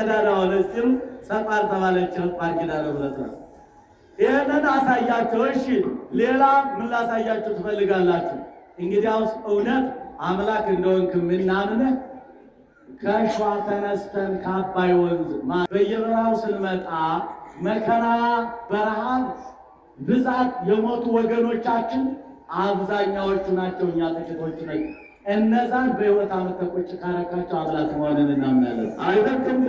ቀዳዳ ሆነች ሲሉ ሰቋር ተባለች። ቋር ኪዳነ ምሕረት ነው። ይህንን አሳያቸው። እሺ ሌላ ምን ላሳያችሁ ትፈልጋላችሁ? እንግዲያውስ እውነት አምላክ እንደሆንክ ምናምንህ ከሸዋ ተነስተን ከአባይ ወንዝ በየበረሃው ስንመጣ መከራ በረሃብ ብዛት የሞቱ ወገኖቻችን አብዛኛዎቹ ናቸው። እኛ ጥቂቶቹ ነን። እነዛን በሕይወት አመተህ ቁጭ ካረካቸው አምላክ መሆንን እናምናለን። አይደለም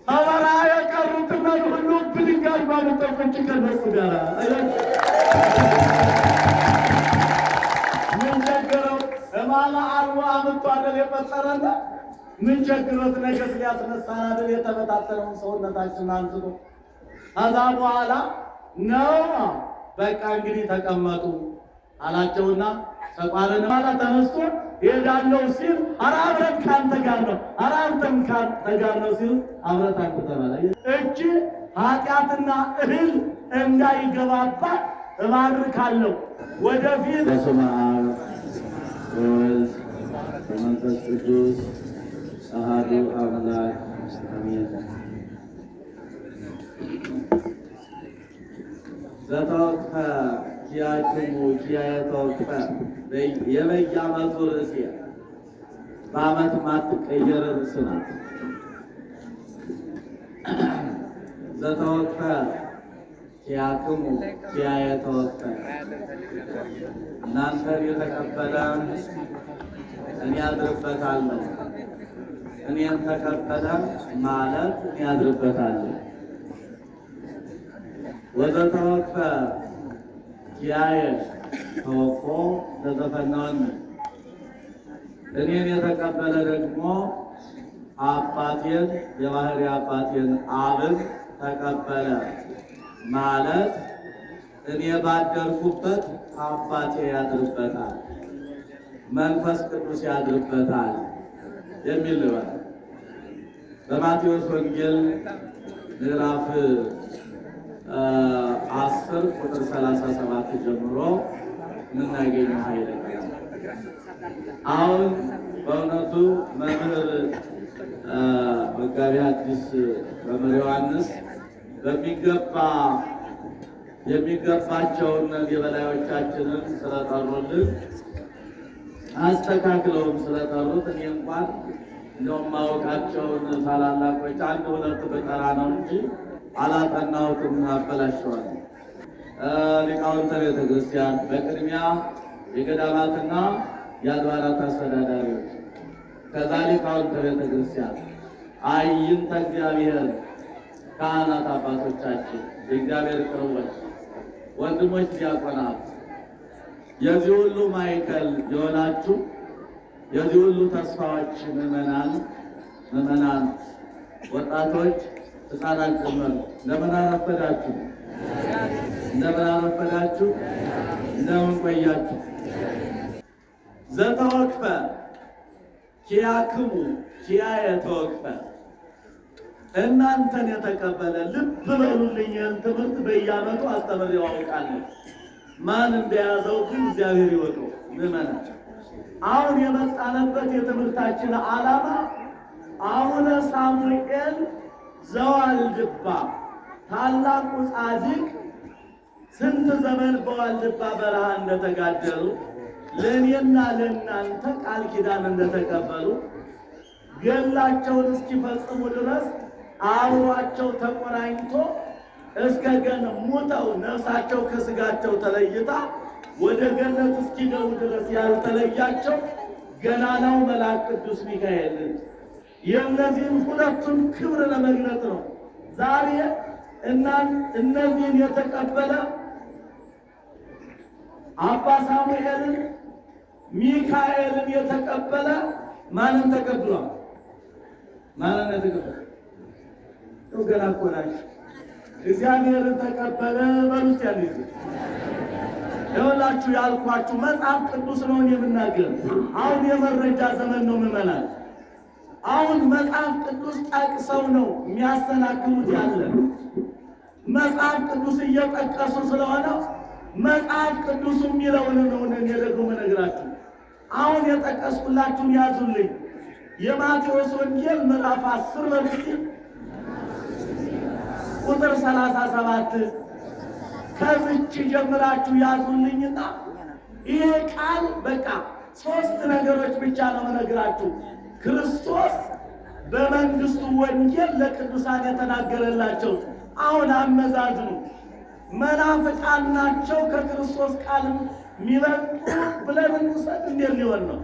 በበረሃ የቀሩትን ሁሉ ብድንጋይ ባመተህ ቁጭ ከነሱ ጋር ምን ቸገረው? እማማ አርቦ አምጥቶ አይደል የፈጠረን? ምን ቸግሮት ነገስ ሊያስነሳን አይደል የተበታተነውን ሰውነታችንን አንስቶ ከዛ በኋላ ነው በቃ እንግዲህ ተቀመጡ አላቸውና ሰቋርን ማለት ተነስቶ ሄዳለው ሲል አብረን ካንተ ጋር ነው አብረን ካንተ ጋር ነው ሲል አብረን አንተ ተባለ። እቺ ኃጢአትና እህል እንዳይገባባት እባርካለሁ ወደፊት። በስመ አብ ወወልድ ወመንፈስ ቅዱስ አሐዱ አምላክ አሜን። ዘተወክፈ ኪያክሙ ኪያየ ተወክፈ የበየዓመቱ ርዕሴ በዓመት ማትቀየር ርዕስ ናት። ዘተወክፈ ኪያክሙ ኪያየ ተወክፈ እናንተን የተቀበለ እኔ አድርበታለሁ፣ እኔን ተቀበለ ማለት እኔ አድርበታለሁ። ወዘተወክፈ ኪያየ ተወክፎ ለዘፈነወኒ እኔን የተቀበለ ደግሞ አባቴን የባህሪ አባቴን አብን ተቀበለ ማለት እኔ ባደርኩበት አባቴ ያድርበታል፣ መንፈስ ቅዱስ ያድርበታል የሚል ነው። በማቴዎስ ወንጌል ምዕራፍ 10 ቁጥር 37 ጀምሮ የምናገኘው ኃይለ ቃል አሁን በእውነቱ መምህር መጋቤ ሐዲስ መምህር ዮሐንስ በሚገባ የሚገባቸውን የበላዮቻችንን ስለጠሩልን አስተካክለውም ስለጠሩት እኔ እንኳን እንደውም ማወቃቸውን ታላላቆች አንድ ሁለት በጠራ ነው እንጂ አላጠናሁትም፣ አበላሸዋለሁ። ሊቃውንተ ቤተ ክርስቲያን በቅድሚያ የገዳማትና የአድባራት አስተዳዳሪዎች፣ ከዛ ሊቃውንተ ቤተ ክርስቲያን፣ አይንተ እግዚአብሔር ካህናት አባቶቻችን፣ የእግዚአብሔር ቅርቦች ወንድሞች፣ ዲያቆናት፣ የዚህ ሁሉ ማዕከል የሆናችሁ የዚህ ሁሉ ተስፋዎች ምዕመናን፣ ወጣቶች፣ ሕፃናት ጭምር እንደምን አረፈዳችሁ? እንደምን አረፈዳችሁ? እንደምን ቆያችሁ? ዘተወክፈ ኪያክሙ ኪያየ ተወክፈ እናንተን የተቀበለ ልብ በሉልኝ። ትምህርት በየዓመቱ አስተምሬው አውቃለሁ። ማን እንደያዘው ግን እግዚአብሔር ይወቀው። ምዕመናን አሁን የመጣንበት የትምህርታችን ዓላማ አቡነ ሳሙኤል ዘዋልድባ ታላቁ ጻድቅ ስንት ዘመን በዋልድባ በረሃ እንደተጋደሉ ለእኔና ለእናንተ ቃል ኪዳን እንደተቀበሉ ገላቸውን እስኪፈጽሙ ድረስ አብሯቸው ተቆራኝቶ እስከ ገነት ሙተው ነፍሳቸው ከስጋቸው ተለይታ ወደ ገነት እስኪገቡ ድረስ ያልተለያቸው ገናናው መልአክ ቅዱስ ሚካኤል የእነዚህን ሁለቱን ክብር ለመግለጥ ነው። ዛሬ እነዚህን የተቀበለ አባ ሳሙኤልን ሚካኤልን የተቀበለ ማንን ተቀብሏል? ማንን የተቀበለ ነው? ገና እኮ ናቸው። እግዚአብሔርን ተቀበለ በሉት። ያለ ይኸውላችሁ ያልኳችሁ መጽሐፍ ቅዱስ ነው የምናገር። አሁን የመረጃ ዘመን ነው ምዕመናን። አሁን መጽሐፍ ቅዱስ ጠቅሰው ነው የሚያሰናክሉት ያለ መጽሐፍ ቅዱስ እየጠቀሱ ስለሆነ መጽሐፍ ቅዱስ የሚለውን ነው እኔ ደግሞ መነግራችሁ። አሁን የጠቀስኩላችሁን ያዙልኝ። የማቴዎስ ወንጌል ምዕራፍ 10 በምስቲ ቁጥር 37 ከዚች ጀምራችሁ ያዙልኝና ይሄ ቃል በቃ 3 ነገሮች ብቻ ነው የምነግራችሁ። ክርስቶስ በመንግስቱ ወንጌል ለቅዱሳን የተናገረላቸው። አሁን አመዛዝኑ። መናፍቃን ናቸው ከክርስቶስ ቃል የሚበልጡ ብለን እንውሰድ? እንዴት ሊሆን ነው?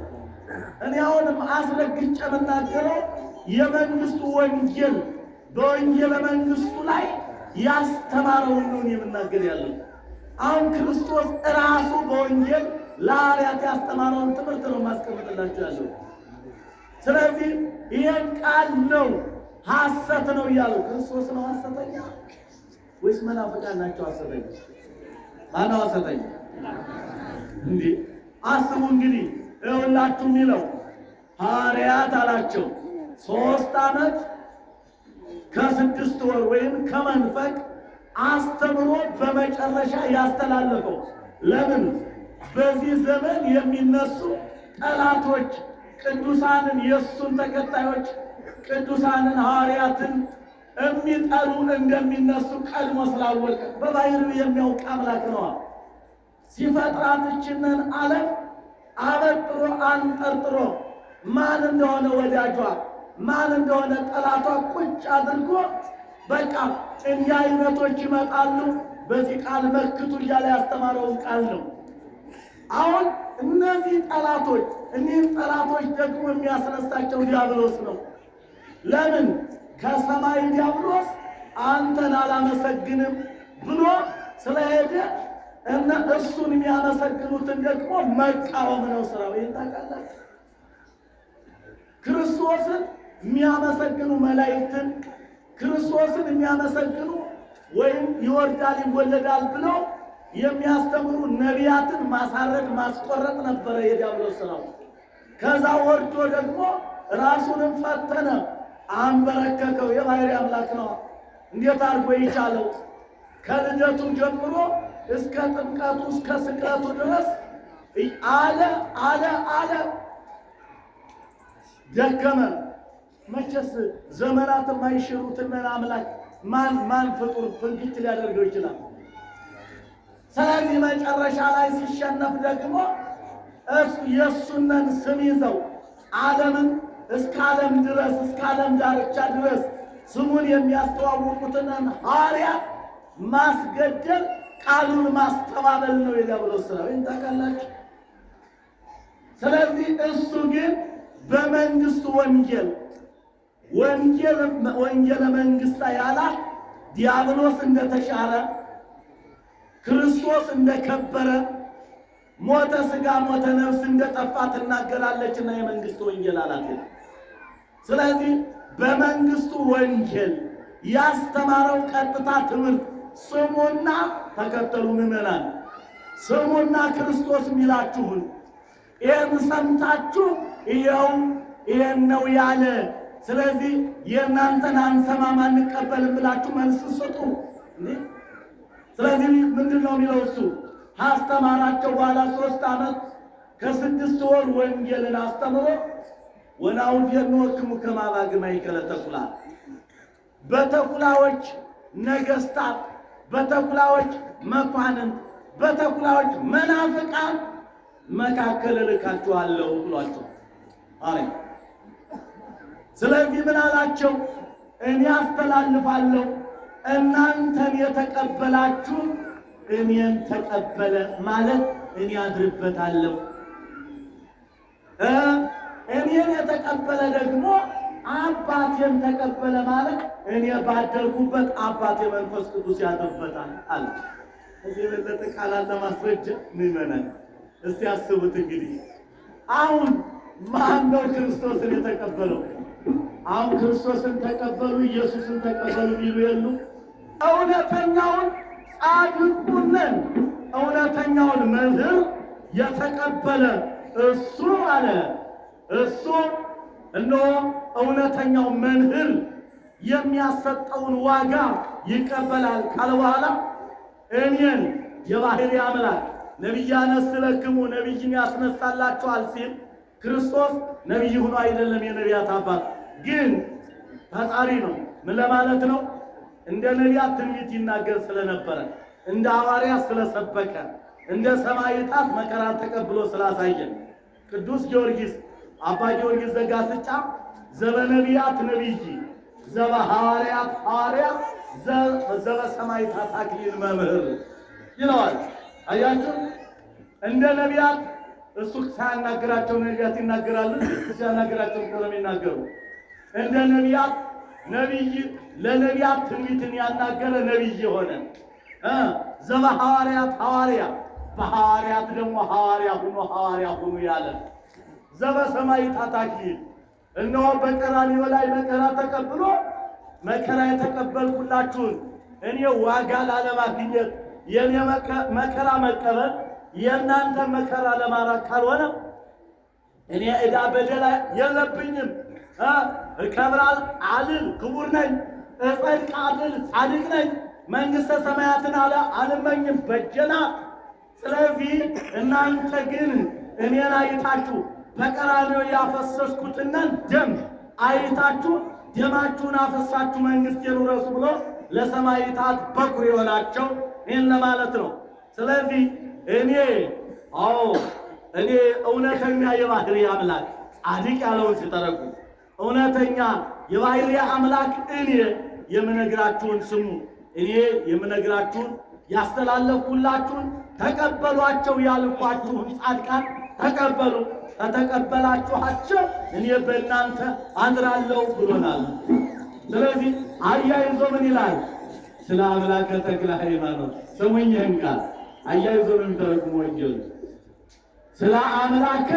እኔ አሁንም አስረግጬ የምናገረው የመንግስቱ ወንጌል በወንጌለ መንግስቱ ላይ ያስተማረውን ነው የምናገር ያለው። አሁን ክርስቶስ ራሱ በወንጌል ለሐዋርያት ያስተማረውን ትምህርት ነው ማስቀመጥላችሁ ያለው። ስለዚህ ይሄን ቃል ነው ሐሰት ነው እያለው ክርስቶስ ነው ሐሰተኛ ወይስ መናፍቃን ናቸው ሐሰተኛ? ማነው ሐሰተኛ? እንዴ አስቡ እንግዲህ ሁላችሁ የሚለው ሐዋርያት አላቸው 3 ዓመት ከ6 ወር ወይም ከመንፈቅ አስተምሮ በመጨረሻ ያስተላለፈው። ለምን? በዚህ ዘመን የሚነሱ ጠላቶች ቅዱሳንን የሱን ተከታዮች ቅዱሳንን ሐዋርያትን የሚጠሉ እንደሚነሱ ቀድሞ ስላወቀ በባህሪው የሚያውቅ አምላክ ነው። ሲፈጥራት ይህችን ዓለም አበጥሮ አንጠርጥሮ ማን እንደሆነ ወዳጇ ማን እንደሆነ ጠላቷ ቁጭ አድርጎ በቃ እንዲህ አይነቶች ይመጣሉ በዚህ ቃል መክቱ እያለ ያስተማረውን ቃል ነው። አሁን እነዚህ ጠላቶች እኒህን ጠላቶች ደግሞ የሚያስነሳቸው ዲያብሎስ ነው። ለምን? ከሰማይ ዲያብሎስ አንተን አላመሰግንም ብሎ ስለሄደ እና እሱን የሚያመሰግኑትን ደግሞ መቃወም ነው ስራው። ይህን ታውቃላችሁ? ክርስቶስን የሚያመሰግኑ መላእክትን ክርስቶስን የሚያመሰግኑ ወይም ይወርዳል ይወለዳል ብለው የሚያስተምሩ ነቢያትን ማሳረድ ማስቆረጥ ነበረ የዲያብሎስ ስራው። ከዛ ወርዶ ደግሞ ራሱንም ፈተነ፣ አንበረከከው። የባህሪ አምላክ ነው። እንዴት አድርጎ ይቻለው? ከልደቱ ጀምሮ እስከ ጥምቀቱ እስከ ስቅለቱ ድረስ አለ ደከመ። መቼስ ዘመናት የማይሽሩትን አምላክ ማን ፍጡር ፍንክች ሊያደርገው ይችላል? ስለዚህ መጨረሻ ላይ ሲሸነፍ ደግሞ የእሱነን ስም ይዘው ዓለምን እስከ ዓለም ድረስ እስከ ዓለም ዳርቻ ድረስ ስሙን የሚያስተዋውቁትን ሐዋርያት ማስገደል ቃሉን ማስተባበል ነው የዲያብሎስ ስራ። ይህን ታውቃላችሁ? ስለዚህ እሱ ግን በመንግስቱ ወንጌለ መንግስት ያላት ዲያብሎስ እንደተሻረ ክርስቶስ እንደከበረ ሞተ ሥጋ ሞተ ነፍስ እንደጠፋ ትናገራለችና የመንግስቱ ወንጌል አላት። ስለዚህ በመንግስቱ ወንጌል ያስተማረው ቀጥታ ትምህርት ስሙና ተከተሉ ምዕመናን፣ ስሙና ክርስቶስ የሚላችሁን ይህን ሰምታችሁ ይሄን ነው ያለ፣ ስለዚህ የእናንተን አንሰማም አንቀበልም ብላችሁ መልስ ስጡ። ስለዚህ ምንድን ነው የሚለው? እሱ አስተማራቸው በኋላ 3 ዓመት ከ6 ወር ወንጌልን አስተምሮ ወናውዴንወክሙ ከመ አባግዕ ማእከለ ተኩላት፣ በተኩላዎች ነገስታት፣ በተኩላዎች መኳንንት፣ በተኩላዎች መናፍቃን መካከል እልካችኋለሁ ብሏቸው አለ። ስለዚህ ምን አላቸው? እኔ አስተላልፋለሁ፣ እናንተን የተቀበላችሁ እኔን ተቀበለ ማለት እኔ አድርበታለሁ። እኔን የተቀበለ ደግሞ አባቴን ተቀበለ ማለት እኔ ባደርኩበት አባቴ መንፈስ ቅዱስ ያድርበታል አለ። እዚህ የበለጠ ቃላት ለማስረጃ ምዕመናን እስቲ አስቡት። እንግዲህ አሁን ማን ነው ክርስቶስን የተቀበለው? አሁን ክርስቶስን ተቀበሉ ኢየሱስን ተቀበሉ ቢሉ የሉ? እውነተኛውን ጻድቁንን እውነተኛውን መምህር የተቀበለ እሱ አለ። እሱ እነሆ እውነተኛው መምህር የሚያሰጠውን ዋጋ ይቀበላል ካለ በኋላ እኔን የባህሪ አምላክ ነቢይ ያነስለክሙ ነቢይን ያስነሳላችኋል ሲል ክርስቶስ ነቢይ ሆኖ አይደለም የነቢያት አባት ግን ፈጣሪ ነው። ምን ለማለት ነው? እንደ ነቢያት ትንቢት ይናገር ስለነበረ፣ እንደ ሐዋርያት ስለሰበከ፣ እንደ ሰማዕታት መከራ ተቀብሎ ስላሳየን ቅዱስ ጊዮርጊስ አባ ጊዮርጊስ ዘጋስጫ ዘበነቢያት ነቢይ ዘበሐዋርያት ሐዋርያ ዘበሰማዕታት አክሊል መምህር ይለዋል። አያችሁ፣ እንደ ነቢያት እሱ ሳያናገራቸው ነቢያት ይናገራሉ። ሲያናገራቸው ነው የሚናገሩ። እንደ ነቢያት ነቢይ ለነቢያት ትንቢትን ያናገረ ነቢይ ሆነ። ዘበሐዋርያት ሐዋርያ በሐዋርያት ደግሞ ሐዋርያ ሁኑ ያለ ዘበሰማዕታት አክሊል እነሆ በቀራንዮ ላይ መከራ ተቀብሎ መከራ የተቀበልኩላችሁን እኔ ዋጋ ላለማግኘት የኔ መከራ መቀበል የእናንተ መከራ ለማራቅ ካልሆነ እኔ ዕዳ በደል የለብኝም። እከብራል አልል ክቡር ነኝ፣ እጸድቅ አልል ጻድቅ ነኝ፣ መንግሥተ ሰማያትን አልመኝም በጀና። ስለዚህ እናንተ ግን እኔን አይታችሁ በቀራንዮ ያፈሰስኩትን ደም አይታችሁ ደማችሁን አፈሳችሁ መንግሥቴን ውረሱ ብሎ ለሰማዕታት በኩር የሆናቸው ይህን ለማለት ነው። ስለዚህ እኔ እውነተኛ የባህሪ አምላክ ጻድቅ ያለውን ሲተረጉ እውነተኛ የባህሪ አምላክ እኔ የምነግራችሁን ስሙ፣ እኔ የምነግራችሁን ያስተላለፍኩላችሁን ተቀበሏቸው ያልኳችሁን ጻድቃን ተቀበሉ፣ ከተቀበላችኋቸው እኔ በእናንተ አድራለሁ ብሎናል። ስለዚህ አያይዞ ምን ይላል? ስለ አምላከ ተክለ ሃይማኖት ስሙኝ፣ ይህን ቃል አያይዞ ነው የሚተረጉም ወንጌል። ስለ አምላከ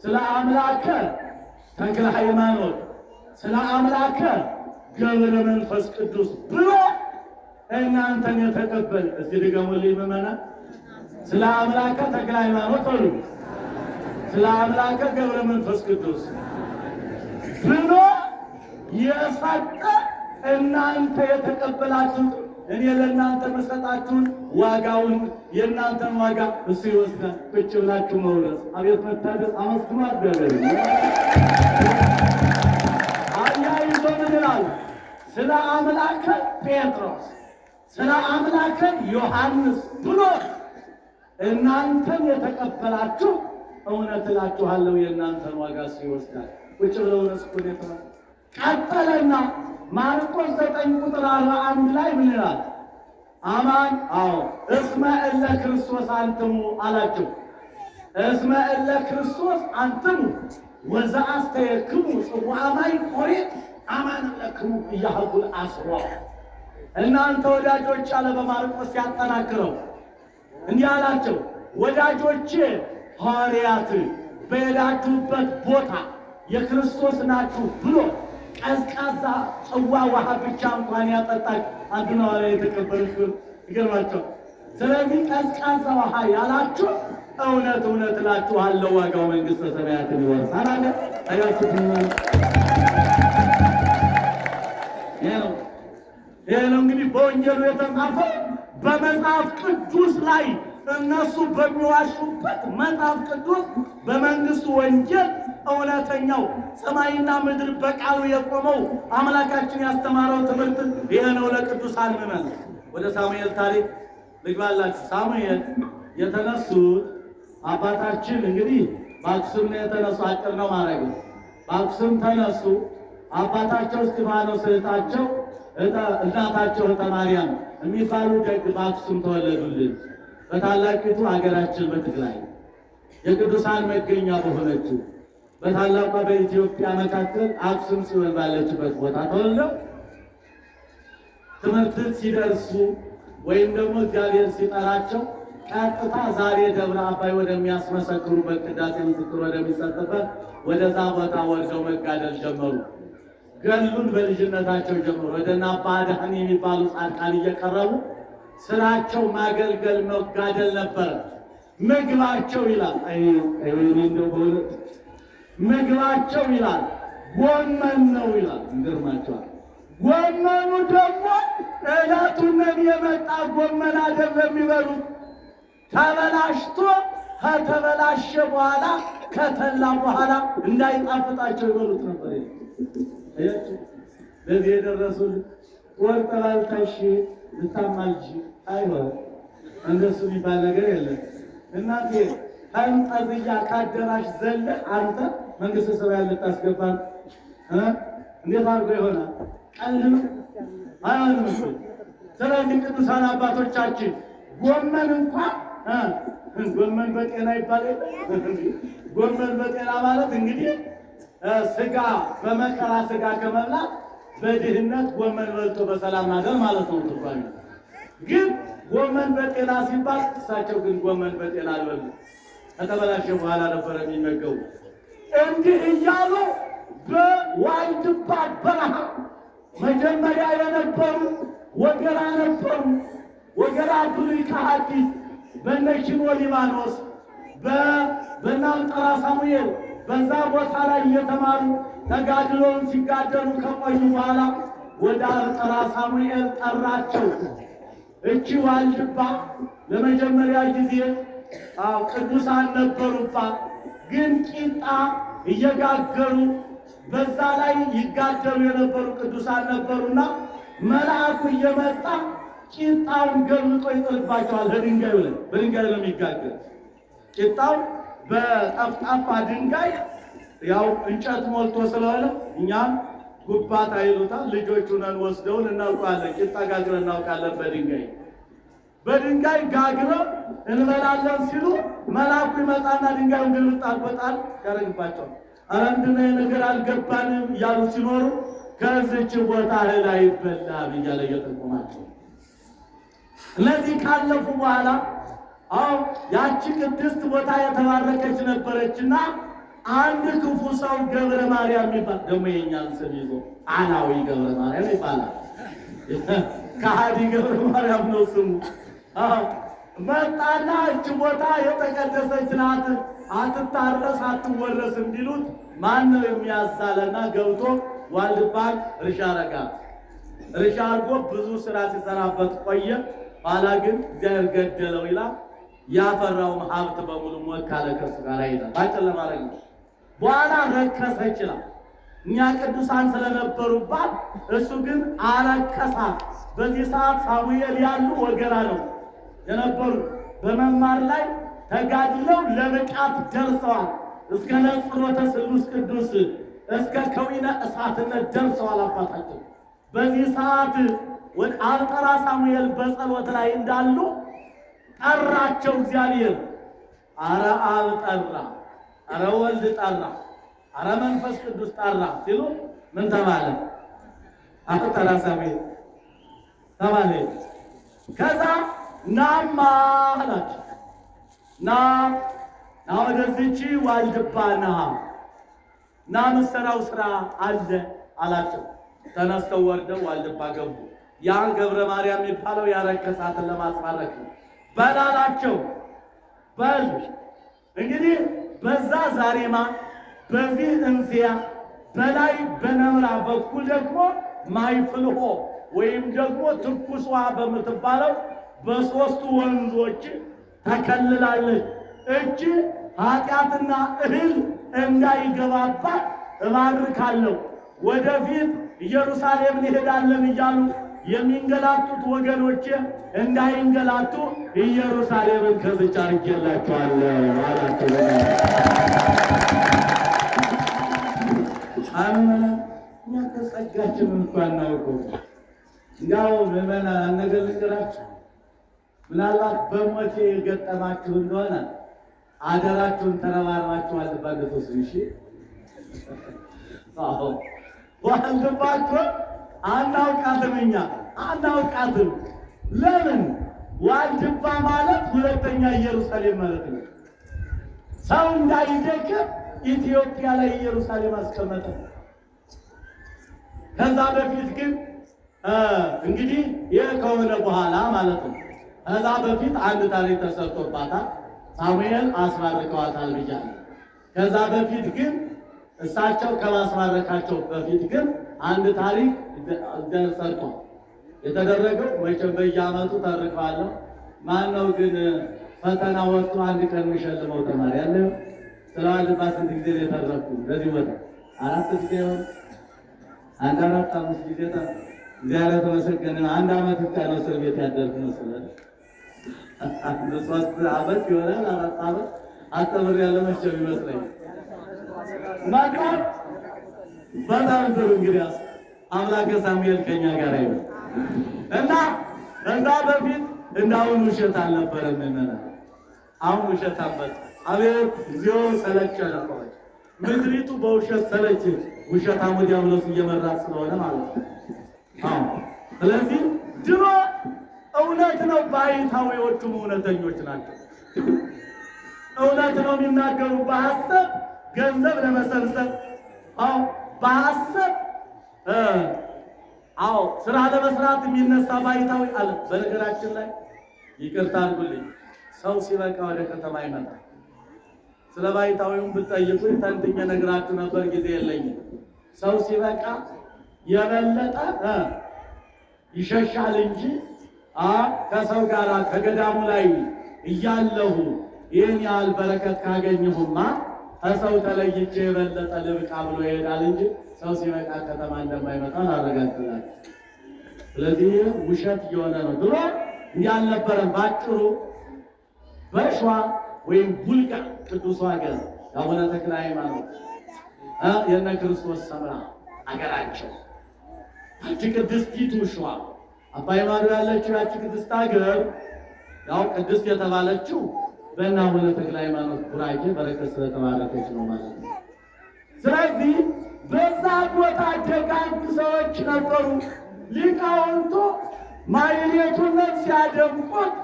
ስለ አምላከ ተክለ ሃይማኖት ስለ አምላከ ገብረ መንፈስ ቅዱስ ብሎ እናንተን የተቀበል እዚህ ድገሙልኝ ምእመናን። ስለ አምላከ ተክለ ሃይማኖት በሉ፣ ስለ አምላከ ገብረ መንፈስ ቅዱስ ብሎ የሰጠ እናንተ የተቀበላችሁ እኔ ለእናንተ መሰጣችሁን ዋጋውን የእናንተን ዋጋ እሱ ይወስዳል። ቁጭ ብላችሁ መውረስ አቤት መታደስ! አመስግኑ እግዚአብሔርን። አያይዞ ምን ይላል? ስለ አምላከ ጴጥሮስ ስለ አምላከ ዮሐንስ ብሎ እናንተን የተቀበላችሁ እውነት እላችኋለሁ የእናንተን ዋጋ እሱ ይወስዳል። ቁጭ ብለው ነስኩን የተባለ ቀጠለና ማርቆስ 9 ቁጥር 41 ላይ ምን ይላል? አማን እስመ እለ ክርስቶስ አንትሙ አላቸው። እስመ እለ ክርስቶስ አንትሙ ወዘአስተየክሙ ጽዋዐ ማይ ቆሬት አማን ለክሙ እያህጉል አስሮ። እናንተ ወዳጆች አለ በማርቆስ ሲያጠናክረው እንዲህ አላቸው፣ ወዳጆቼ ሐዋርያት በሄዳችሁበት ቦታ የክርስቶስ ናችሁ ብሎ ቀዝቃዛ ጽዋ ውሃ ብቻ እንኳን ያጠጣች አንዱን ሐዋርያ የተቀበሉት ይገርማቸው። ስለዚህ ቀዝቃዛ ውሃ ያላችሁ እውነት እውነት እላችኋለሁ ዋጋው መንግሥተ ሰማያትን ይወርሳል አለ። አያችሁ ይሄ ነው እንግዲህ በወንጌሉ የተጻፈው። በመጽሐፍ ቅዱስ ላይ እነሱ በሚዋሹበት መጽሐፍ ቅዱስ በመንግሥቱ ወንጌል እውነተኛው ሰማይና ምድር በቃሉ የቆመው አምላካችን ያስተማረው ትምህርት ይሄ ነው። ለቅዱሳን ምእመናን ወደ ሳሙኤል ታሪክ ልግባላችሁ። ሳሙኤል የተነሱት አባታችን እንግዲህ በአክሱም ነው የተነሱ። አጭር ነው ማድረግ። በአክሱም ተነሱ። አባታቸው እስጢፋኖስ፣ እህታቸው እናታቸው እህተ ማርያም የሚባሉ ደግ በአክሱም ተወለዱልን። በታላቂቱ ሀገራችን በትግራይ የቅዱሳን መገኛ በሆነችው በታላቋ በኢትዮጵያ መካከል አክሱም ጽዮን ባለችበት ቦታ ተወልደው ትምህርት ሲደርሱ ወይም ደግሞ እግዚአብሔር ሲጠራቸው ቀጥታ ዛሬ ደብረ አባይ ወደሚያስመሰክሩበት ቅዳሴ ምስክር ወደሚሰጥበት ወደዛ ቦታ ወርደው መጋደል ጀመሩ። ገሉን በልጅነታቸው ጀመሩ። ወደና አባ አድኃኒ የሚባሉ ጻድቃን እየቀረቡ ስራቸው ማገልገል መጋደል ነበር። ምግባቸው ይላል ምግባቸው ይላል ጎመን ነው ይላል። እንገርማቸዋል። ጎመኑ ደግሞ ዕለቱን የመጣ ጎመን አይደለም የሚበሉት፣ ተበላሽቶ ከተበላሸ በኋላ ከተላ በኋላ እንዳይጣፍጣቸው ይበሉት ነበር። ለዚህ የደረሱን ወርቅ ባልታሽ ልታማልጂ አይሆን እንደሱ የሚባል ነገር የለም። እናቴ አንጠዝያ ካደራሽ ዘለ አንተ መንግስተ ሰማያት ልታስገባን እንዴት አድርጎ ይሆናል? ቀልድ ነው አይሆንም። ስለዚህ ቅዱሳን አባቶቻችን ጎመን እንኳን ጎመን በጤና ይባላል። ጎመን በጤና ማለት እንግዲህ ስጋ በመከራ ስጋ ከመብላት በድህነት ጎመን በልቶ በሰላም ማደር ማለት ነው ትርጓሜ። ግን ጎመን በጤና ሲባል እሳቸው ግን ጎመን በጤና አልበሉም። ከተበላሸ በኋላ ነበር የሚመገቡ። እንዲህ እያሉ በዋልድባ በረሃ መጀመሪያ የነበሩ ወገራ ነበሩ። ወገራ ብሉይ ከሐዲስ በእነ ሽኖ ሊባኖስ በእነ አንጠራ ሳሙኤል በዛ ቦታ ላይ እየተማሩ ተጋድሎውን ሲጋደሉ ከቆዩ በኋላ ወደ አንጠራ ሳሙኤል ጠራቸው። እቺ ዋልድባ ለመጀመሪያ ጊዜ ቅዱሳን ነበሩባት። ግን ቂጣ እየጋገሩ በዛ ላይ ይጋደሉ የነበሩ ቅዱሳን ነበሩና መልአኩ እየመጣ ቂጣውን ገልጦ ይጥልባቸዋል። በድንጋዩ ላይ በድንጋዩ ነው የሚጋገር ቂጣው በጠፍጣፋ ድንጋይ ያው እንጨት ሞልቶ ስለሆነ እኛም ጉባት አይሉታል። ልጆቹ ነን ወስደውን እናውቃለን። ቂጣ ጋግረን እናውቃለን። በድንጋይ ጋግረው እንበላለን ሲሉ መልአኩ ይመጣና ድንጋዩን ግልብጥ አልቆጣል ያደርግባቸዋል። ኧረ እንድነ ነገር አልገባንም እያሉ ሲኖሩ ከዚች ቦታ እህል አይበላም እያለ እየጠቆማቸው እነዚህ ካለፉ በኋላ ያቺ ቅድስት ቦታ የተባረከች ነበረችና አንድ ክፉ ሰው ገብረ ማርያም የሚባል ደግሞ የኛን ስም ይዞ አናዊ ገብረ ማርያም ይባላል። ከሃዲ ገብረ ማርያም ነው ስሙ። መጣና እች ቦታ የተቀደሰች ናት፣ አትታረስ አትወረስ እንዲሉት ማን ነው የሚያሳለና ገብቶ ዋልድባን እርሻ አረጋ። እርሻ አርጎ ብዙ ስራ ሲሰራበት ቆየ። ኋላ ግን እግዚአብሔር ገደለው ይላል። ያፈራውን ሀብት በሙሉ ሞካለ ከሱ ጋር ይላል። ባጭር ለማድረግ ነው። በኋላ ረከሰ ይችላል። እኛ ቅዱሳን ስለነበሩባት እሱ ግን አረከሳ። በዚህ ሰዓት ሳሙኤል ያሉ ወገራ ነው የነበሩ በመማር ላይ ተጋድለው ለብቃት ደርሰዋል። እስከ ነጽሮተ ስሉስ ቅዱስ እስከ ከዊነ እሳትነት ደርሰዋል አባታቸው። በዚህ ሰዓት ወደ አንጠራ ሳሙኤል በጸሎት ላይ እንዳሉ ጠራቸው እግዚአብሔር። አረ አብ ጠራ፣ አረ ወልድ ጠራ፣ አረ መንፈስ ቅዱስ ጠራ ሲሉ ምን ተባለ? አንጠራ ሳሙኤል ተባለ። ከዛ ናማ አላቸው። ና ወደዚህች ዋልድባ ና ምሰራው ስራ አለ አላቸው። ተነስተው ወርደው ዋልድባ ገቡ። ያን ገብረ ማርያም የሚባለው ያረከሳትን ለማስማረክ ነው። በላላቸው በል እንግዲህ በዛ ዛሬማ በዚህ እንስያ በላይ በነምራ በኩል ደግሞ ማይፍልሆ ወይም ደግሞ ትኩሷ በምትባለው በሶስቱ ወንዞች ተከልላለች። እጅ ኃጢአትና እህል እንዳይገባባት እባርካለሁ። ወደፊት ኢየሩሳሌም እንሄዳለን እያሉ የሚንገላቱት ወገኖች እንዳይንገላቱ ኢየሩሳሌምን ከዝቻ አድርጌላቸዋለሁ አላቸው። እኛ ከጸጋችን እንኳን እናውቀው። እንዲያው ምዕመናን ነገር ልንገራችሁ። ምናልባት በሞቴ የገጠማችሁ እንደሆነ አደራችሁን ተረባርባችሁ ዋልድባ ገቶስ እሺ። ዋልድባችሁን አናውቃትም፣ እኛ አናውቃትም። ለምን? ዋልድባ ማለት ሁለተኛ ኢየሩሳሌም ማለት ነው። ሰው እንዳይደክም ኢትዮጵያ ላይ ኢየሩሳሌም አስቀመጠ። ከዛ በፊት ግን እንግዲህ ይህ ከሆነ በኋላ ማለት ነው። ከዛ በፊት አንድ ታሪክ ተሰርቶባታል። ሳሙኤል አስባርከዋታል ብያለሁ። ከዛ በፊት ግን እሳቸው ከማስባረካቸው በፊት ግን አንድ ታሪክ ሰርቷል። የተደረገው መቼም በየዓመቱ ተርካለሁ። ማን ነው ግን ፈተና ወጥቶ አንድ ቀን የሚሸልመው ተማሪ ያለ ስለዋልባ ስንት ጊዜ የተረፍኩ ለዚህ ወጣ 4 ጊዜ አንድ 4-5 ጊዜ እግዚአብሔር ተመሰገነ። አንድ ዓመት ብቻ ነው እስር ቤት ያደርኩ ነው ስለዚህ አንድ 3 ዓመት ይሆናል 4 ዓመት አስተምር ያለ መቼም ይመስለኝ ማጣት በጣም ጥሩ። እንግዲህ አምላከ ሳሙኤል ከኛ ጋር ይሁን እና ከዛ በፊት እንዳሁን ውሸት አልነበረም እና አሁን ውሸት አበት አቤት እግዚኦ ሰለቸነ ምድሪቱ በውሸት ሰለቸች። ውሸታሙ ዲያብሎስ እየመራት ስለሆነ ማለት ነው። ስለዚህ ድሮ እውነት ነው፣ ባይታዊዎቹም እውነተኞች ናቸው። እውነት ነው የሚናገሩ በሐሰብ ገንዘብ ለመሰብሰብ በሐሰብ ስራ ለመስራት የሚነሳ ባይታዊ አለ። በነገራችን ላይ ይቅርታ አድርጉልኝ፣ ሰው ሲበቃ ወደ ከተማ ይመጣል። ስለ ባይታዊውን ብትጠይቁኝ ተንትኜ ነግራችሁ ነበር፣ ጊዜ የለኝም። ሰው ሲበቃ የበለጠ ይሸሻል እንጂ ከሰው ጋር ከገዳሙ ላይ እያለሁ ይህን ያህል በረከት ካገኘሁማ ከሰው ተለይቼ የበለጠ ልብቃ ብሎ ይሄዳል እንጂ ሰው ሲበቃ ከተማ እንደማይመጣ አረጋግጣለሁ። ስለዚህ ውሸት እየሆነ ነው። ድሮ እንዲህ አልነበረም። ባጭሩ በሸዋ ወይም ቡልጋ ቅዱስ ሀገር አቡነ ተክለ ሃይማኖት የነ ክርስቶስ ሰምራ አገራቸው አንቺ ቅድስቲቱ ሸዋ አባይ ማዶ ያለችው ያቺ ቅድስት ሀገር ያው ቅድስት የተባለችው በእነ አቡነ ተክለ ሃይማኖት ቡራኬ በረከት ስለተባረከች ነው ማለት ነው። ስለዚህ በዛ ቦታ ደጋግ ሰዎች ነበሩ። ሊቃውንቱ ማህሌቱን ሲያደምቁት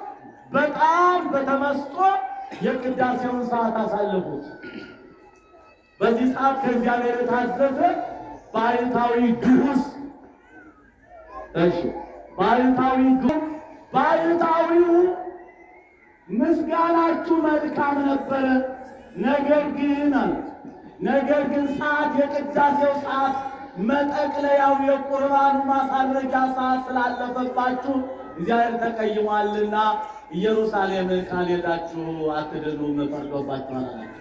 በጣም በተመስጦ የቅዳሴውን ሰዓት አሳለፉት። በዚህ ሰዓት ከእግዚአብሔር የታዘዘ ባሕታዊ ግሁስ ባሕታዊው ምስጋናችሁ መልካም ነበረ፣ ነገር ግን ሰዓት የቅዳሴው ሰዓት መጠቅለያው የቁርባኑ ማሳረጊያ ሰዓት ስላለፈባችሁ እግዚአብሔር ተቀይሟልና ኢየሩሳሌምን ካልሄዳችሁ አትድኑም፣ ፈርዶባችኋል አላቸው።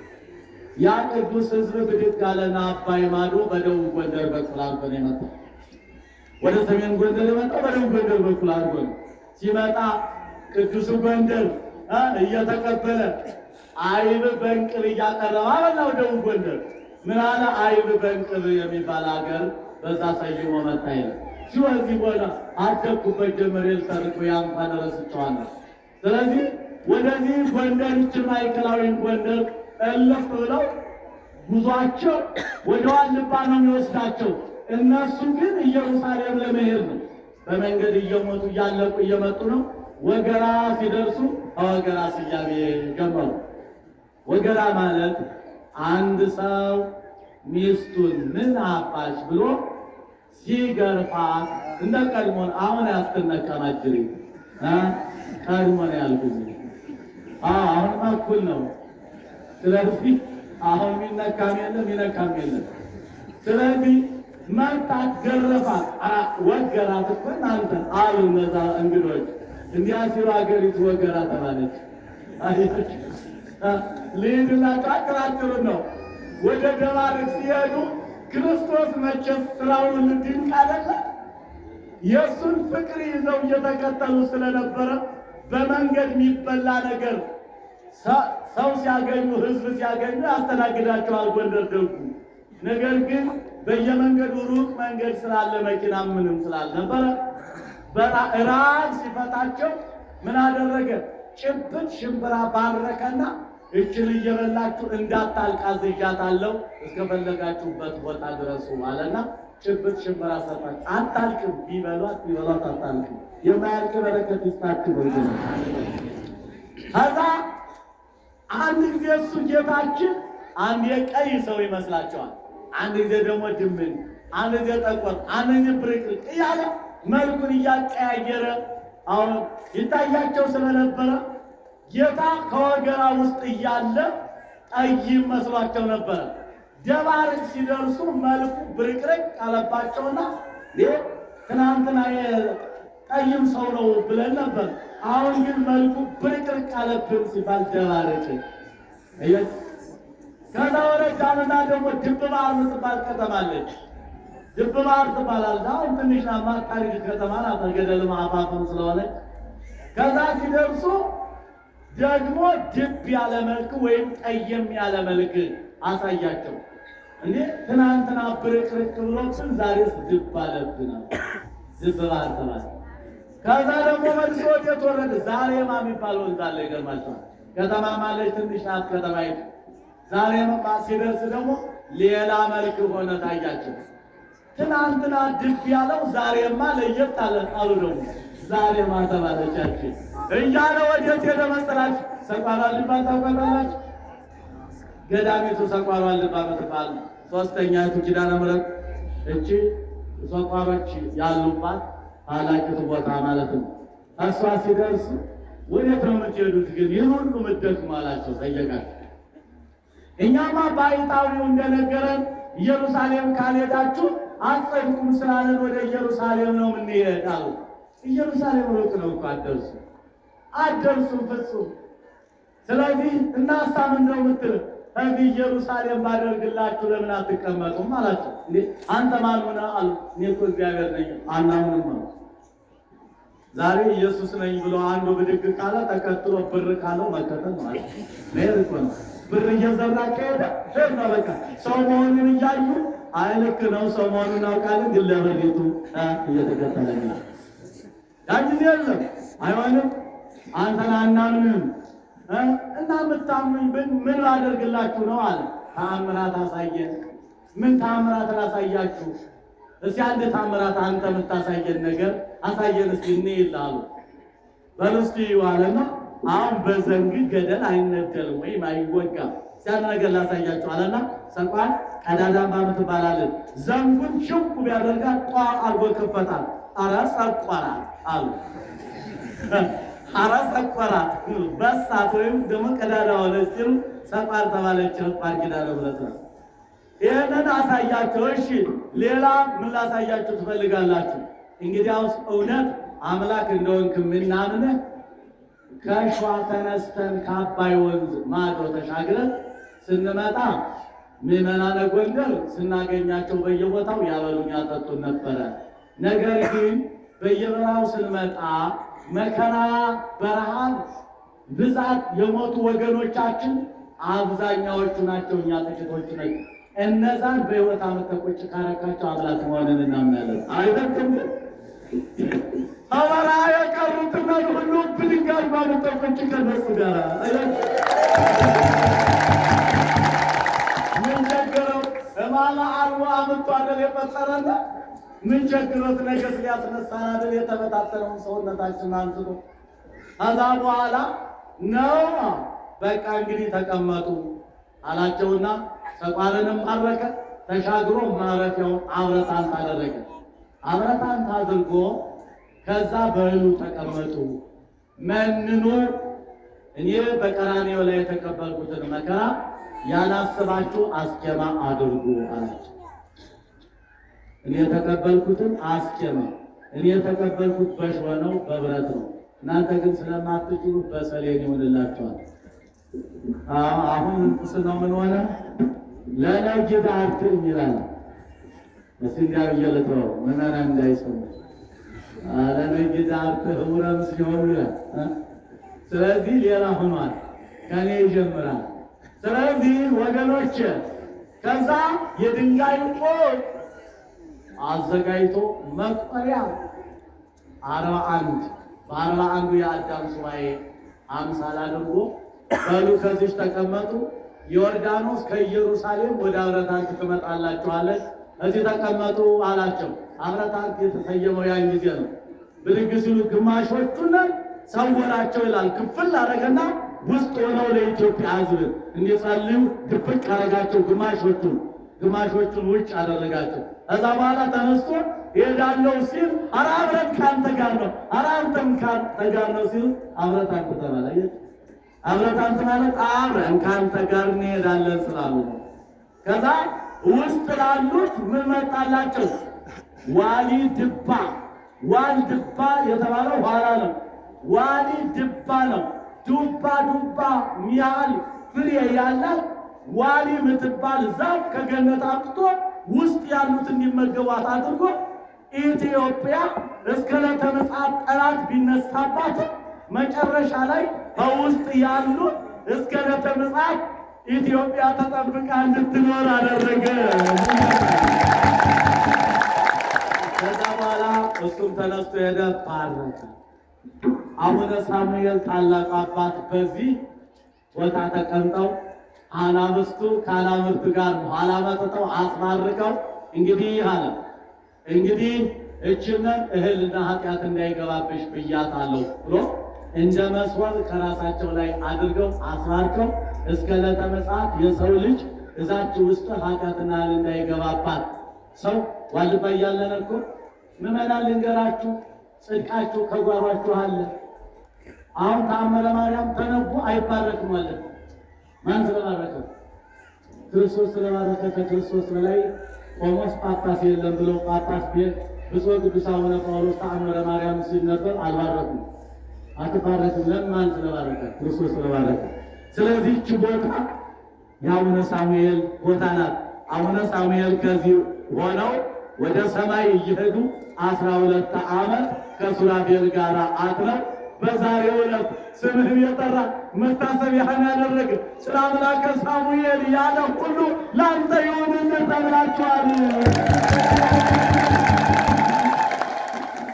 ያ ቅዱስ ሕዝብ ብድግ አለና አባይ ማዶ በደቡብ ጎንደር በኩል አድርጎ ነው የመጣው። ወደ ሰሜን ጎንደር የመጣው በደቡብ ጎንደር በኩል አድርጎ ነው። ሲመጣ ቅዱስ ጎንደር እየተቀበለ አይብ በእንቅብ እያቀረበ አበላው። ደቡብ ጎንደር ምን አለ? አይብ በእንቅብ የሚባል ሀገር በዛ ሰይሞ መጣ ይላል። ሲወዚህ በኋላ አደኩበት ጀመሬ ልሰርቅ ያንኳን ረስቸዋለሁ። ስለዚህ ወደዚህ ጎንደር ማዕከላዊ ጎንደር እልፍ ብለው ጉዟቸው ወደ ዋልባ ነው የሚወስዳቸው። እነሱ ግን ኢየሩሳሌም ለመሄድ ነው። በመንገድ እየሞቱ እያለቁ እየመጡ ነው። ወገራ ሲደርሱ ወገራ ስያሜ ጀመሩ። ወገራ ማለት አንድ ሰው ሚስቱን ምን አባሽ ብሎ ሲገርፋት እንደ ቀድሞን አሁን ያስተነቀማጅሪ ቀድሞን ያልኩኝ አሁን እኩል ነው። ስለዚህ አሁን የሚነካም የለም የሚነካም የለም። ስለዚህ መጣት ገረፋት፣ ወገራት እኮ እናንተ አሉ እነዛ እንግዶች። እንዲያ ሲሉ ሀገሪቱ ወገራ ተባለች። ልሂድላቸው አጥራጥሩ ነው። ወደ ደባርቅ ሲሄዱ ክርስቶስ መቼስ ስራውን ድንቅ አይደለ? የእሱን ፍቅር ይዘው እየተከተሉ ስለነበረ በመንገድ የሚበላ ነገር ሰው ሲያገኙ ህዝብ ሲያገኙ ያስተናግዳቸዋል ጎንደር ደጉ። ነገር ግን በየመንገዱ ሩቅ መንገድ ስላለ መኪና ምንም ስላልነበረ ራብ ሲፈታቸው ምን አደረገ? ጭብጥ ሽምብራ ባረከና እችን እየበላችሁ እንዳታልቅ አዝዣታለሁ፣ እስከፈለጋችሁበት ቦታ ድረሱ አለና ጭብጥ ሽምብራ ሰጣቸው። አታልቅም፣ ቢበሏት አታልቅም። የማያልቅ በረከት ይስጣችሁ ወንድም። ከዛ አንድ ጊዜ እሱ ጌታችን አንድ የቀይ ሰው ይመስላቸዋል፣ አንድ ጊዜ ደግሞ ድምን፣ አንድ ጊዜ ጠቆር፣ አንድ ጊዜ ብርቅርቅ እያለ መልኩን እያቀያየረ አሁን ይታያቸው ስለነበረ ጌታ ከወገራ ውስጥ እያለ ጠይም መስሏቸው ነበረ። ደባርቅ ሲደርሱ መልኩ ብርቅርቅ አለባቸውና ትናንትና ጠይም ሰው ነው ብለን ነበር። አሁን ግን መልኩ ብርቅርቅ አለብን ሲባል ደባረቅ እየት ከዛ ወረጃንና ደግሞ ድብ ባህር ምትባል ከተማ አለች። ድብ ባህር ትባላለች። አሁን ትንሽ አማካሪ ከተማ ናት፣ ገደልም አፋፍም ስለሆነ ከዛ ሲደርሱ ደግሞ ድብ ያለ መልክ ወይም ጠየም ያለ መልክ አሳያቸው። እንዴ ትናንትና ብርቅርቅ ብሎችን ዛሬስ ድብ አለብን። ድብ ባህር ተባለ። ከዛ ደግሞ መልሶ ወዴት ወረደ? ዛሬማ የሚባል ወንዝ አለ። ይገርማቸዋል። ከተማ ማለች ትንሽ ናት ከተማይቱ። ዛሬማ ሲደርስ ደግሞ ሌላ መልክ ሆነ ታያቸው። ትናንትና ድብ ያለው ዛሬማ ለየት አለ አሉ። ደግሞ ዛሬማ ተባለቻችሁ እያለ ወዴት ሄደ መሰላችሁ? ሰቋራ ልባ ታውቃላችሁ? ገዳሚቱ ሰቋራ ልባ ምትባል ሶስተኛይቱ ኪዳነ ምሕረት እቺ ሰቋሮች ያሉባት ታላቂቱ ቦታ ማለት ነው። እሷ ሲደርስ ወዴት ነው የምትሄዱት ግን ይህን ሁሉ የምትደክሙ አላቸው። ጠየቃቸው። እኛማ ባይታዊው እንደነገረን ኢየሩሳሌም ካልሄዳችሁ አትጸድቁም ስላለን ወደ ኢየሩሳሌም ነው የምንሄድ አሉ። ኢየሩሳሌም ሩቅ ነው እኮ አትደርሱም ፍጹም። ስለዚህ እናሳ ምንድን ነው የምትል? እዚህ ኢየሩሳሌም ባደርግላችሁ ለምን አትቀመጡም አላቸው። እንዴ አንተ ማን ሆነህ አሉ። እኔ እኮ እግዚአብሔር ነኝ አናምንም አሉ። ዛሬ ኢየሱስ ነኝ ብሎ አንዱ ብድግ ካለ ተከትሎ ብር ካለው መከተል ማለት ነው። እኮ ነው ብር እየዘራ ከሄደ ነው በቃ ሰው መሆኑን እያዩ አይ ልክ ነው ሰው መሆኑን እናውቃለን፣ ግን ለበሊቱ እየተከተለ ነው። ያን ጊዜ የለም አይሆንም አንተን አናምንም እና የምታምኑኝ ምን ላደርግላችሁ ነው አለ። ተአምራት አሳየን። ምን ተአምራት ላሳያችሁ? እስኪ አንድ ተአምራት አንተ የምታሳየን ነገር አሳየን እስኪ እንይላሉ። በሉ እስኪ ዋለና አሁን በዘንግ ገደል አይነደልም ወይም አይወጋም። ሲያን ነገር ላሳያችሁ አለና ሰቋን ቀዳዳም ባምትባላለች ዘንጉን ሽው ቢያደርጋት ጧ አርጎ ከፈታል። አረ ሰቋራት አሉ። አረ ሰቋራት በሳት ወይም ደግሞ ቀዳዳ ሆነች ሲሉ ሰቋር ተባለች። ቋር ኪዳነ ምሕረት ነው። ይህንን አሳያቸው። እሺ ሌላ ምን ላሳያችሁ ትፈልጋላችሁ? እንግዲያውስ እውነት አምላክ እንደሆንክ የምናምንህ ከሸዋ ተነስተን ከአባይ ወንዝ ማዶ ተሻግረን ስንመጣ ምዕመናነ ጎንደር ስናገኛቸው በየቦታው ያበሉን ያጠጡን ነበረ። ነገር ግን በየበረሃው ስንመጣ መከራ በረሃብ ብዛት የሞቱ ወገኖቻችን አብዛኛዎቹ ናቸው፣ እኛ ጥቂቶቹ ነን። እነዛን በሕይወት አመተቆች ካረካቸው አምላክ መሆንን እናምናለን። አይደለም አባራ የቀሩትን ሁሉ ብድንጋይ ባመተቆች ከነሱ ጋር ምን ቸገረው? እማማ አልሞ አምጥቶ አይደል የፈጠረን? ምን ቸግሮት ነገስ ሊያስነሳን አይደል የተበታተነውን ሰውነታችን አንስቶ። ከዛ በኋላ ነው በቃ እንግዲህ ተቀመጡ አላቸውና ሰቋርንም ባረከ። ተሻግሮ ማረፊያውን አብረታንት አደረገ። አብረታንት አድርጎ ከዛ በእህሉ ተቀመጡ። መንኑ እኔ በቀራንዮ ላይ የተቀበልኩትን መከራ ያላስባችሁ አስኬማ አድርጉ አላቸው። እኔ የተቀበልኩትን አስኬማ፣ እኔ የተቀበልኩት በሽቦ ነው በብረት ነው። እናንተ ግን ስለማትችሉ በሰሌን ይሆንላችኋል። አሁን ነው ምን ሆነ? ለነጅድ አርትም ይላል። እስንዲያ ይየለተው ምናና እንዳይሰሙ ለነጅድ አርት ህውረም ሲሆኑ ይላል። ስለዚህ ሌላ ሆኗል፣ ከኔ ይጀምራል። ስለዚህ ወገኖች ከዛ የድንጋይ ቆጥ አዘጋጅቶ መቁጠሪያ 41 በ41 የአዳም ሱባኤ አምሳል አድርጎ በሉ ከዚህ ተቀመጡ፣ ዮርዳኖስ ከኢየሩሳሌም ወደ አብረታንት ትመጣላችኋለች፣ እዚህ ተቀመጡ አላቸው። አብረታንት የተሰየመው ያን ጊዜ ነው። ብድግ ሲሉ ግማሾቹን ሰወራቸው ይላል። ክፍል አደረገና ውስጥ ሆነው ለኢትዮጵያ ሕዝብ እንዲጸልዩ ድብቅ አደረጋቸው። ግማሾቹን ውጭ አደረጋቸው። ከዛ በኋላ ተነስቶ ይሄዳለው ሲል ኧረ አብረን ካንተ ጋር ነው፣ ኧረ አንተም ካንተ ጋር ነው ሲሉ አብረታንት ተባለ። አብረታንት ማለት አብረን ካንተ ጋር እንሄዳለን ስላሉ ነው። ከዛ ውስጥ ላሉት ምን መጣላቸው? ዋሊ ድባ ዋልድባ የተባለው ኋላ ነው። ዋሊ ድባ ነው። ዱባ ሚያህል ፍሬ ያላት ዋሊ የምትባል ዛፍ ከገነት አምጥቶ ውስጥ ያሉት እንዲመገቧት አድርጎ ኢትዮጵያ እስከ ዕለተ ምጽአት ጠላት ቢነሳባት መጨረሻ ላይ በውስጥ ያሉ እስከ ዕለተ ምጽአት ኢትዮጵያ ተጠብቃ እንድትኖር አደረገ። ከዛ በኋላ እሱም ተነስቶ ሄደ፣ ባረከ። አቡነ ሳሙኤል ታላቁ አባት በዚህ ቦታ ተቀምጠው አናብስቱ ከአናብርቱ ጋር በኋላ መጥተው አስባርከው እንግዲህ አለ እንግዲህ እችንን እህልና ኃጢአት እንዳይገባብሽ ብያታለሁ ብሎ እንደ መስዋዕት ከራሳቸው ላይ አድርገው አስባርከው እስከ ዕለተ ምጽአት የሰው ልጅ እዛችሁ ውስጥ ኃጢአትና እህል እንዳይገባባት ሰው ዋልድባ እያለን እኮ ምዕመናን ልንገራችሁ፣ ጽድቃችሁ ከጓሯችሁ አለ። አሁን ተአምረ ማርያም ተነቡ አይባረክም ማለት ነው። ማን ስለባረከው? ክርስቶስ ስለባረከ። ከክርስቶስ በላይ ቆሞስ ጳጳስ የለም ብለው ጳጳስ ቤት ብፁዕ ቅዱስ አቡነ ጳውሎስ ተአምረ ማርያም ሲነበብ አልባረኩም። አትባረክም። ለምን? ማን ስለባረከ? ክርስቶስ ስለባረከ። ስለዚህ እቺ ቦታ የአቡነ ሳሙኤል ቦታ ናት። አቡነ ሳሙኤል ከዚህ ሆነው ወደ ሰማይ እየሄዱ 12 ዓመት ከሱራፌል ጋር አጥነው በዛሬው ዕለት ስምህን የጠራ መታሰቢያህን ያደረገ ስለ አምላከ ሳሙኤል ያለ ሁሉ ላንተ ይሁንልህ ተብላችኋል።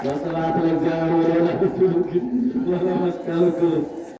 በስብሐት ለእግዚአብሔር ወለወላዲቱ ድንግል ወለመስቀሉ ክቡር